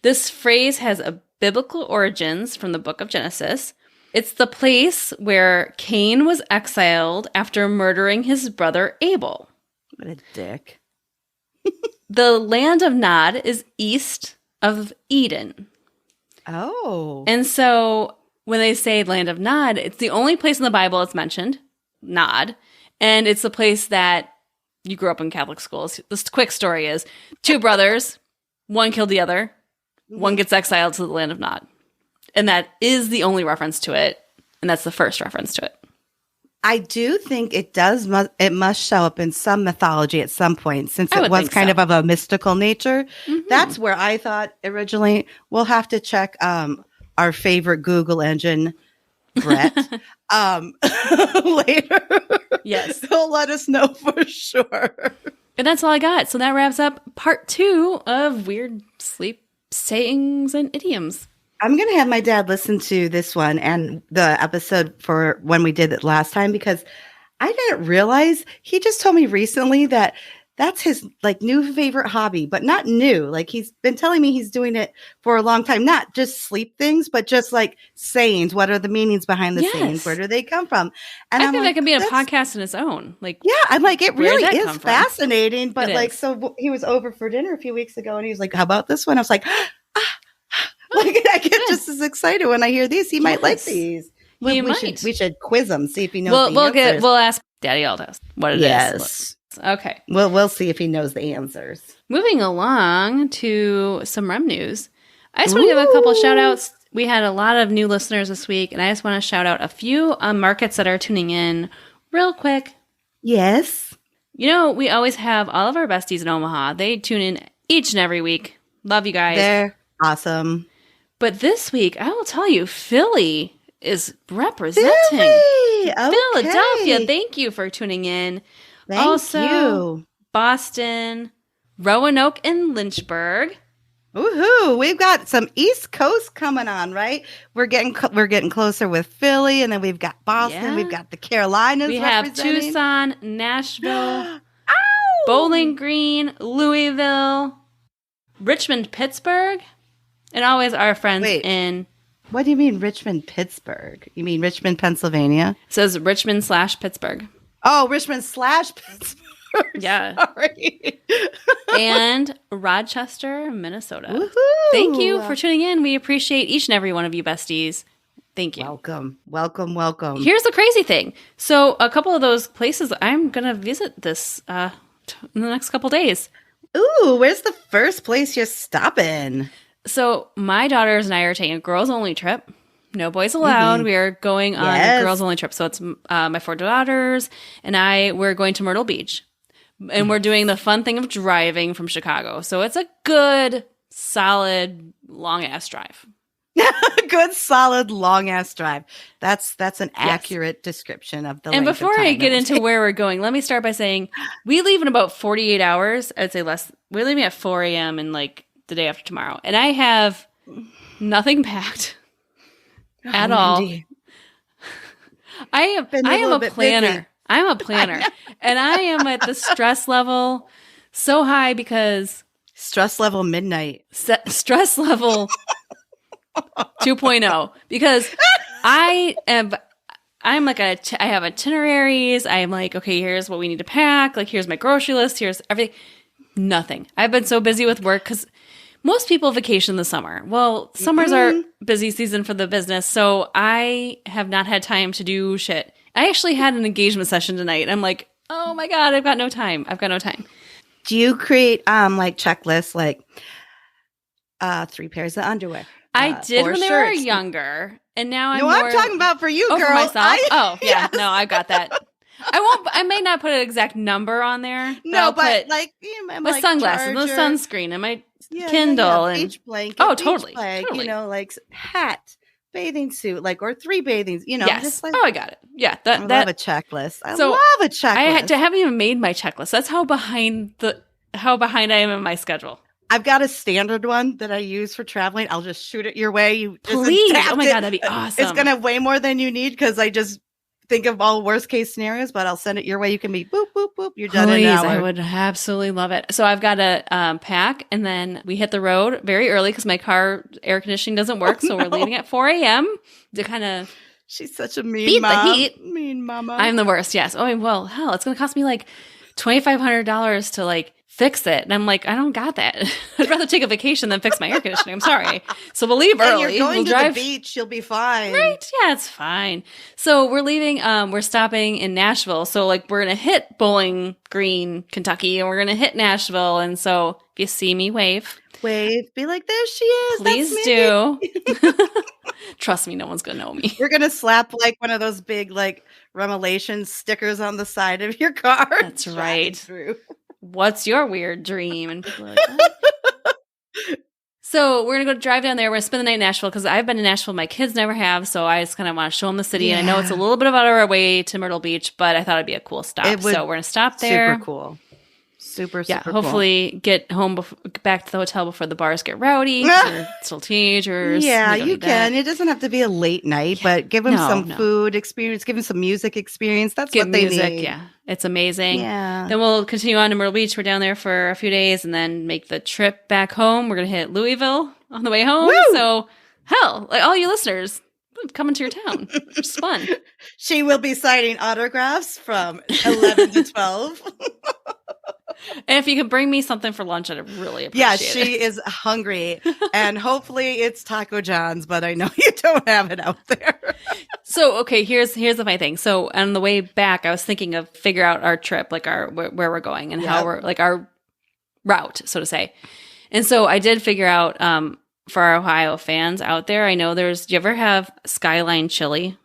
This phrase has a biblical origins from the book of Genesis. It's the place where Cain was exiled after murdering his brother Abel. What a dick. The land of Nod is east of Eden. Oh. And so when they say land of Nod, it's the only place in the Bible it's mentioned, Nod. And it's the place that you grew up in Catholic schools. This quick story is 2 brothers, one killed the other, one gets exiled to the land of Nod. And that is the only reference to it. And that's the first reference to it. I do think it does. It must show up in some mythology at some point, since it was kind of a mystical nature. Mm-hmm. That's where I thought originally. We'll have to check our favorite Google engine, Brett, later. Yes, he'll let us know for sure. And that's all I got. So that wraps up part 2 of weird sleep sayings and idioms. I'm going to have my dad listen to this one and the episode for when we did it last time, because I didn't realize he just told me recently that that's his like new favorite hobby, but not new. Like he's been telling me he's doing it for a long time, not just sleep things, but just like sayings. What are the meanings behind the sayings? Where do they come from? And I think that could be a podcast in its own. Like, yeah, I'm like, it really is fascinating. But like, so he was over for dinner a few weeks ago and he was like, how about this one? I was like, like, I get just as excited when I hear these. He might like these. We should quiz him, see if he knows the answers. We'll ask Daddy Aldous what it is. Yes. Okay. We'll see if he knows the answers. Moving along to some REM news. I just want to give a couple shout outs. We had a lot of new listeners this week, and I just want to shout out a few markets that are tuning in real quick. Yes. You know, we always have all of our besties in Omaha. They tune in each and every week. Love you guys. They're awesome. But this week, I will tell you, Philly is representing. Philly! Okay. Philadelphia, thank you for tuning in. Thank you. Boston, Roanoke, and Lynchburg. Woohoo! We've got some East Coast coming on, right? We're getting closer with Philly, and then we've got Boston. Yeah. We've got the Carolinas. We have Tucson, Nashville, Bowling Green, Louisville, Richmond, Pittsburgh, and always our friends in. What do you mean Richmond, Pittsburgh? You mean Richmond, Pennsylvania? It says Richmond/Pittsburgh. Oh, Richmond/Pittsburgh. Yeah. Sorry. And Rochester, Minnesota. Woohoo! Thank you for tuning in. We appreciate each and every one of you besties. Thank you. Welcome. Welcome, welcome. Here's the crazy thing. So a couple of those places I'm going to visit this in the next couple days. Ooh, where's the first place you're stopping? So my daughters and I are taking a girls-only trip. No boys allowed. Mm-hmm. We are going on a girls-only trip. So it's my 4 daughters and we're going to Myrtle Beach. And we're doing the fun thing of driving from Chicago. So it's a good, solid, long-ass drive. Good, solid, long-ass drive. That's an accurate description of the length of time. And before I get into where we're going, let me start by saying we leave in about 48 hours. I'd say less. We're leaving at 4 a.m. and like the day after tomorrow. And I have nothing packed at all. Mindy. I am a planner. Busy. I'm a planner. And I am at the stress level so high because... Stress level midnight. Stress level 2.0. Because I have itineraries. I'm like, okay, here's what we need to pack. Like, here's my grocery list. Here's everything. Nothing. I've been so busy with work because most people vacation in the summer. Well, summers are busy season for the business. So I have not had time to do shit. I actually had an engagement session tonight. I'm like, oh my God, I've got no time. Do you create like checklists like 3 pairs of underwear? I did when they were younger. And now I'm talking about for you, girl. For myself? Yeah. No, I got that. I may not put an exact number on there. No, but like my sunglasses, the sunscreen, and my Kindle and beach blanket. Oh, totally. You know, like hat, bathing suit, like or 3 bathings. You know, yes. Just like, I got it. Yeah, I love a checklist. I love a checklist. I haven't even made my checklist. That's how behind I am in my schedule. I've got a standard one that I use for traveling. I'll just shoot it your way. You please. Oh my God, that'd be awesome. It's gonna weigh more than you need because I just think of all worst case scenarios, but I'll send it your way. You can be boop, boop, boop. You're done in an hour. I would absolutely love it. So I've got to pack, and then we hit the road very early because my car air conditioning doesn't work. So we're leaving at 4 a.m. to kind of She's such a mean beat mom. the heat. Mean mama. I'm the worst, yes. Oh, well, hell, it's going to cost me like $2,500 to like fix it. And I'm like, I don't got that. I'd rather take a vacation than fix my air conditioning. I'm sorry. So we'll leave early. And you're going to the beach. You'll be fine. Right. Yeah, it's fine. So we're leaving. We're stopping in Nashville. So like we're going to hit Bowling Green, Kentucky, and we're going to hit Nashville. And so if you see me, wave. Be like, there she is. Please do. Trust me, no one's going to know me. We're going to slap like one of those big like Revelation stickers on the side of your car. That's right. What's your weird dream? And people are like, so we're going to go drive down there. We're going to spend the night in Nashville because I've been to Nashville. My kids never have. So I just kind of want to show them the city. Yeah. And I know it's a little bit out of our way to Myrtle Beach, but I thought it'd be a cool stop. So we're going to stop there. Super cool. Super hopefully get home back to the hotel before the bars get rowdy. They're still teenagers. Yeah, you can. It doesn't have to be a late night, but give them some food experience, give them some music experience. That's what they need. Yeah, it's amazing. Yeah. Then we'll continue on to Myrtle Beach. We're down there for a few days and then make the trip back home. We're going to hit Louisville on the way home. Woo! So, hell, like all you listeners, coming to your town. It's fun. She will be signing autographs from 11 to 12. And if you could bring me something for lunch, I'd really appreciate Yeah, it. she is hungry. And hopefully it's Taco John's, but I know you don't have it out there. So, okay, here's the funny thing. So on the way back, I was thinking of figure out our trip, like where we're going and how we're like our route, so to say. And so I did figure out for our Ohio fans out there, I know do you ever have Skyline chili?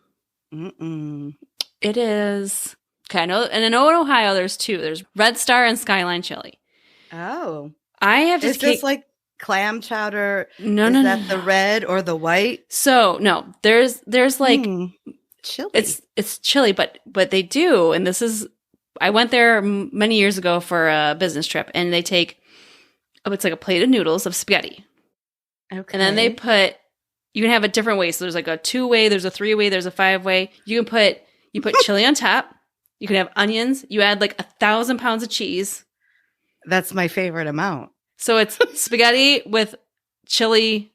Mm-mm. It is. Okay, I know in Ohio there's two. There's Red Star and Skyline chili. Oh. I have Is this like clam chowder? No, is no, that no, the red or the white? So no, there's like chili. It's chili, but they do, and this is I went there many years ago for a business trip, and they take it's like a plate of noodles of spaghetti, okay, and then they put you can have it different ways. So there's like a 2-way, there's a 3-way, there's a 5-way. You put chili on top. You can have onions. You add like 1,000 pounds of cheese. That's my favorite amount. So it's spaghetti with chili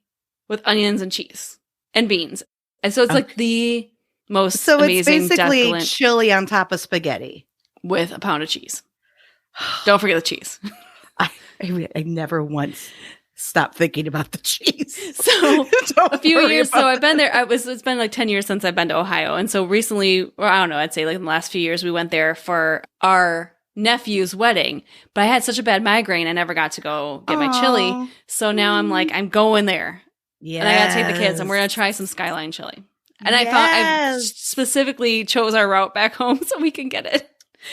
with onions and cheese and beans. And so it's like the most amazing, it's basically decadent chili on top of spaghetti. With a pound of cheese. Don't forget the cheese. I never once stopped thinking about the cheese. So a few years, so I've been there. It's been like 10 years since I've been to Ohio. And so recently, or I don't know, I'd say like in the last few years, we went there for our nephew's wedding, but I had such a bad migraine, I never got to go get my chili. So now I'm like, I'm going there. Yeah. And I got to take the kids and we're going to try some Skyline chili. And I specifically chose our route back home so we can get it.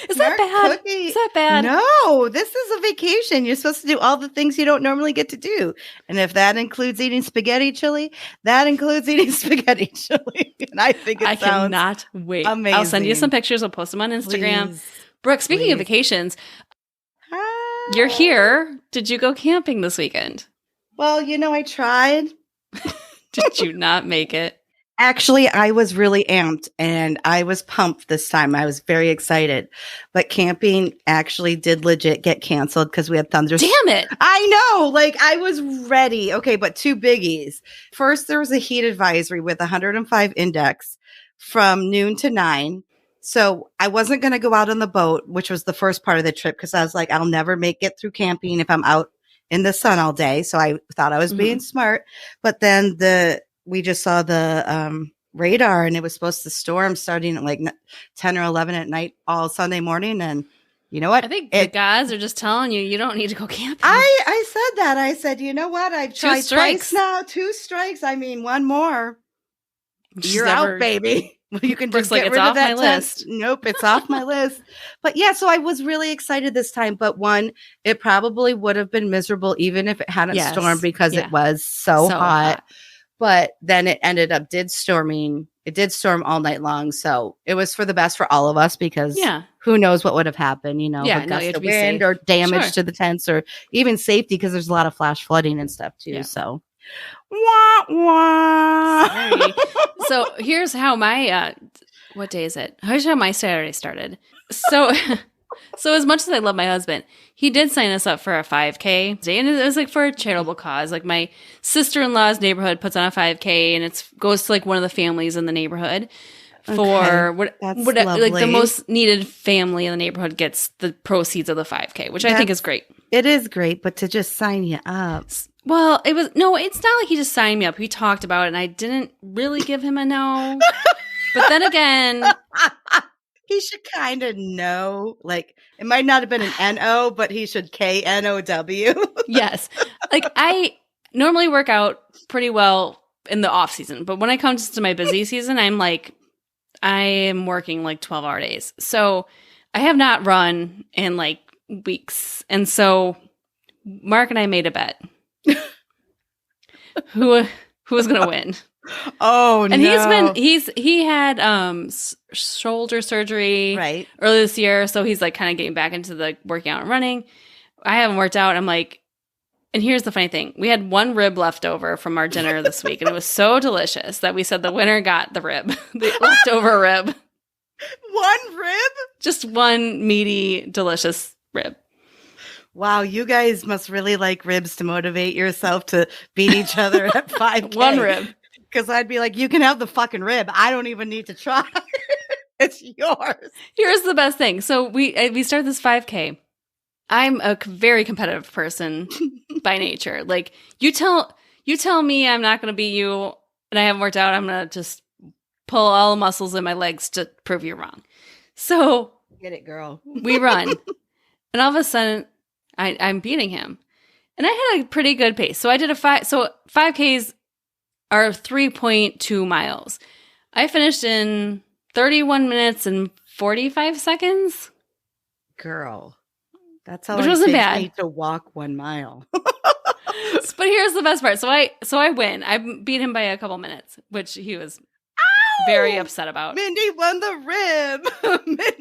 Is that bad? Is that bad? No, this is a vacation. You're supposed to do all the things you don't normally get to do. And if that includes eating spaghetti chili, that includes eating spaghetti chili. And I think I cannot wait. Amazing. I'll send you some pictures. We'll post them on Instagram. Please. Brooke, speaking of vacations, you're here. Did you go camping this weekend? Well, I tried. Did you not make it? Actually, I was really amped and I was pumped this time. I was very excited. But camping actually did legit get canceled because we had thunderstorms. Damn it. I know. Like, I was ready. Okay, but two biggies. First, there was a heat advisory with 105 index from noon to 9. So I wasn't going to go out on the boat, which was the first part of the trip because I was like, I'll never make it through camping if I'm out in the sun all day. So I thought I was being smart. But then we just saw the radar and it was supposed to storm starting at like 10 or 11 at night all Sunday morning. And you know what? I think the guys are just telling you don't need to go camping. I said that. I said, you know what? I've tried twice now. 2 strikes. I mean, one more. You're out, baby. Well, you can just get rid of that list. Nope, it's off my list. But yeah, so I was really excited this time. But one, it probably would have been miserable even if it hadn't stormed because it was so hot. But then it ended up storming. It did storm all night long. So it was for the best for all of us because who knows what would have happened, a gust of wind or damage to the tents or even safety because there's a lot of flash flooding and stuff too. Yeah. So wah, wah. Sorry. So here's how my what day is it? Here's how my Saturday started. So as much as I love my husband, he did sign us up for a 5K day, and it was like for a charitable cause. Like my sister-in-law's neighborhood puts on a 5K, and it goes to like one of the families in the neighborhood for what like the most needed family in the neighborhood gets the proceeds of the 5K, which I think is great. It is great, but to just sign you up. Well, it's not like he just signed me up. We talked about it, and I didn't really give him a no. But then again, he should kind of know. Like, it might not have been an N-O, but he should K-N-O-W. Yes. Like, I normally work out pretty well in the off season, but when I come to my busy season, I am working like 12-hour days. So I have not run in like weeks. And so Mark and I made a bet. Who was going to win? Oh, and he had shoulder surgery early this year, so he's like kind of getting back into the working out and running. I haven't worked out. I'm like, and here's the funny thing: we had one rib left over from our dinner this week, and it was so delicious that we said the winner got the rib, the leftover rib. One rib, just one meaty, delicious rib. Wow, you guys must really like ribs to motivate yourself to beat each other at 5K. One rib. Because I'd be like, you can have the fucking rib. I don't even need to try. It's yours. Here's the best thing. So we start this 5K. I'm a very competitive person by nature. Like you tell me I'm not going to beat you and I haven't worked out, I'm going to just pull all the muscles in my legs to prove you wrong. So Get it, girl. we run. And all of a sudden I'm beating him. And I had a pretty good pace. So I did 5Ks are 3.2 miles. I finished in 31 minutes and 45 seconds. Girl. That's how Which it wasn't takes bad. me to walk 1 mile. But here's the best part. So I win. I beat him by a couple minutes, which he was very upset about. Mindy won the rib.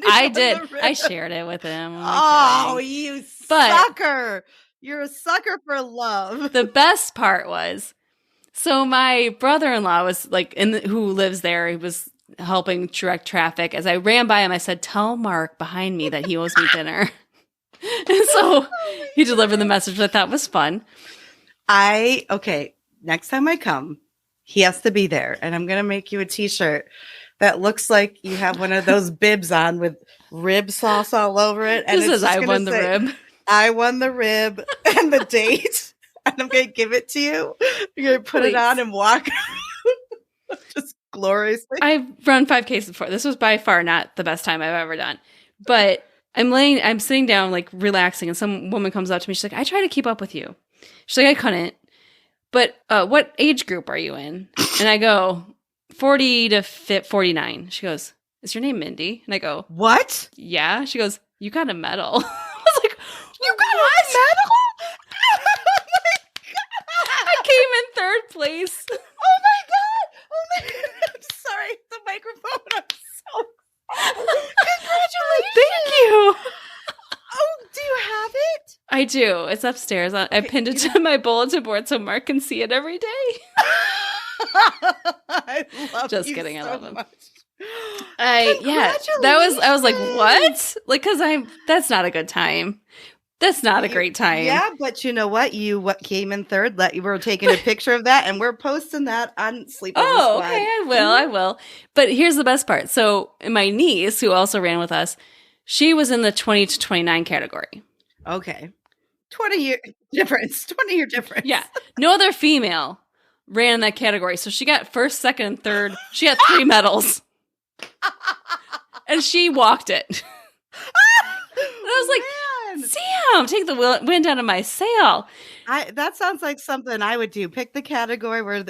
I did. I shared it with him. Oh, you sucker. You're a sucker for love. The best part was, so my brother-in-law was like, who lives there, he was helping direct traffic. As I ran by him, I said, tell Mark behind me that he owes me dinner. And so he delivered the message, which I thought was fun. Okay, next time I come, he has to be there. And I'm going to make you a t-shirt that looks like you have one of those bibs on with rib sauce all over it. And this is I won the rib. I won the rib and the date. And I'm going to give it to you. You're going to put it on and walk just gloriously. I've run 5Ks before. This was by far not the best time I've ever done. But I'm sitting down, like relaxing, and some woman comes up to me. She's like, I try to keep up with you. She's like, I couldn't. But what age group are you in? And I go, 40 to 49. She goes, is your name Mindy? And I go, what? Yeah. She goes, you got a medal. I was like, you got a medal? I came in third place. Oh my God. I'm sorry. The microphone. I'm so congratulations. Thank you. Oh, do you have it? I do. It's upstairs. I pinned it to my bulletin board so Mark can see it every day. I love Just you kidding. so I love him. much. I was like, what? Like, that's not a good time. That's not a great time. Yeah, but you know what? You came in third. We're taking a picture of that, and we're posting that on Sleepover Squad. Okay, I will. But here's the best part. So my niece, who also ran with us, she was in the 20 to 29 category. Okay. 20-year difference. 20-year difference. Yeah. No other female ran in that category. So she got first, second, and third. She got 3 medals. And she walked it. And I was like, Sam, take the wind out of my sail. That sounds like something I would do. Pick the category where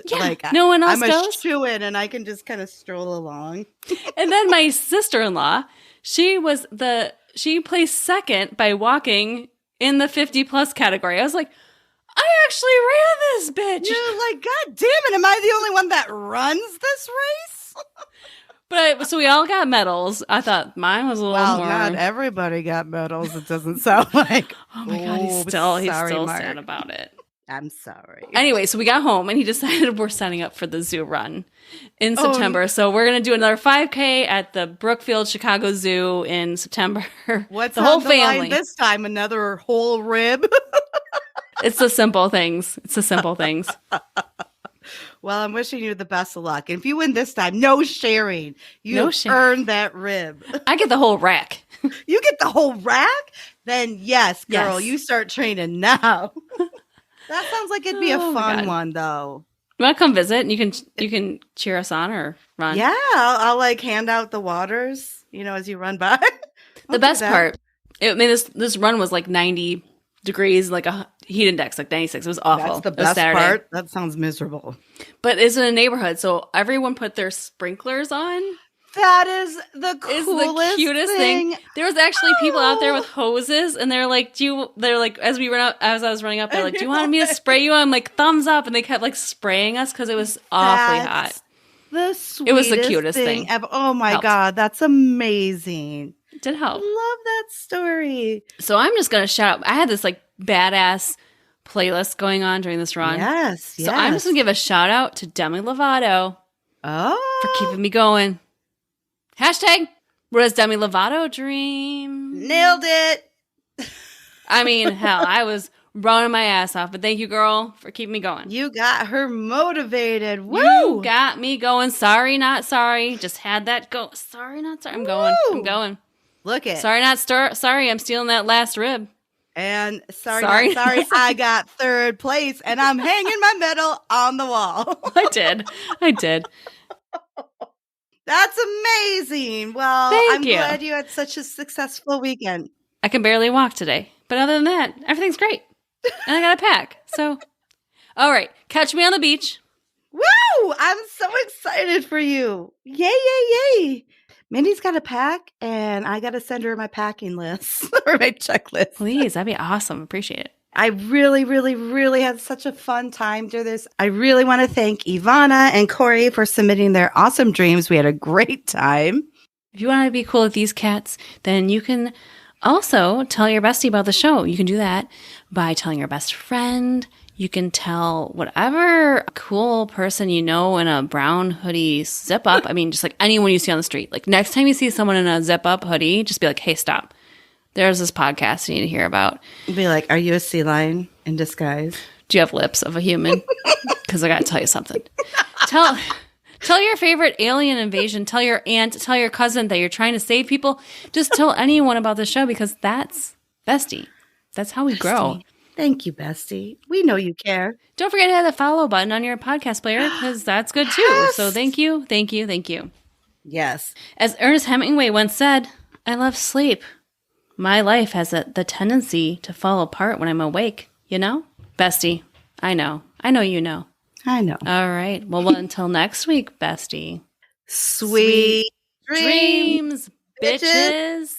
no one else I'm goes. a shoo-in and I can just kind of stroll along. And then my sister-in-law, she placed second by walking in the 50 plus category. I was like, I actually ran this bitch. You're like, God damn it, am I the only one that runs this race? But so we all got medals. I thought mine was a little more. Not everybody got medals. It doesn't sound like. Oh my God, he's still Mark. sad about it. I'm sorry. Anyway, so we got home and he decided we're signing up for the zoo run in September. So we're going to do another 5K at the Brookfield Chicago Zoo in September. What's the whole on the family line this time? Another whole rib? It's the simple things. Well, I'm wishing you the best of luck. And if you win this time, no sharing. You earned that rib. I get the whole rack. You get the whole rack? Then yes, girl, you start training now. That sounds like it'd be a fun one, though. You want to come visit and you can cheer us on or run? Yeah, I'll like hand out the waters, as you run by. The best part, this run was like 90 degrees, like a heat index, like 96. It was awful. That's the best part. That sounds miserable. But it's in a neighborhood, so everyone put their sprinklers on. That is the cutest thing. There was actually people out there with hoses, and they're like, as I was running up, they're like, do you want me to spray you? I'm like, thumbs up, and they kept like spraying us because it was awfully hot. The sweetest It was the cutest thing ever. Oh my God, that's amazing. It did help. Love that story. So I'm just gonna shout out. I had this like badass playlist going on during this run. Yes. So I'm just gonna give a shout out to Demi Lovato for keeping me going. Hashtag, what does Demi Lovato dream? Nailed it. I mean, hell, I was running my ass off, but thank you, girl, for keeping me going. You got her motivated. Woo! You got me going. Sorry, not sorry. Just had that go. Sorry, not sorry. I'm going. Look it. Sorry, not sorry. I'm stealing that last rib. And sorry, not sorry, I got third place and I'm hanging my medal on the wall. I did. That's amazing. Well, I'm glad you had such a successful weekend. I can barely walk today, but other than that, everything's great. And I got a pack. So, all right, catch me on the beach. Woo! I'm so excited for you. Yay, yay. Mindy's got a pack, and I got to send her my packing list or my checklist. Please, that'd be awesome. Appreciate it. I really, really, really had such a fun time through this. I really want to thank Ivana and Corey for submitting their awesome dreams. We had a great time. If you want to be cool with these cats, then you can also tell your bestie about the show. You can do that by telling your best friend. You can tell whatever cool person you know in a brown hoodie zip up. I mean, just like anyone you see on the street. Like next time you see someone in a zip up hoodie, just be like, hey, stop. There's this podcast you need to hear about. Be like, are you a sea lion in disguise? Do you have lips of a human? Because I got to tell you something. Tell your favorite alien invasion. Tell your aunt. Tell your cousin that you're trying to save people. Just tell anyone about the show because that's bestie. That's how we grow. Thank you, bestie. We know you care. Don't forget to hit the follow button on your podcast player because that's good too. Yes. So thank you. Yes. As Ernest Hemingway once said, I love sleep. My life has the tendency to fall apart when I'm awake, you know? Bestie, I know. I know you know. I know. All right. Well, until next week, bestie. Sweet dreams, bitches.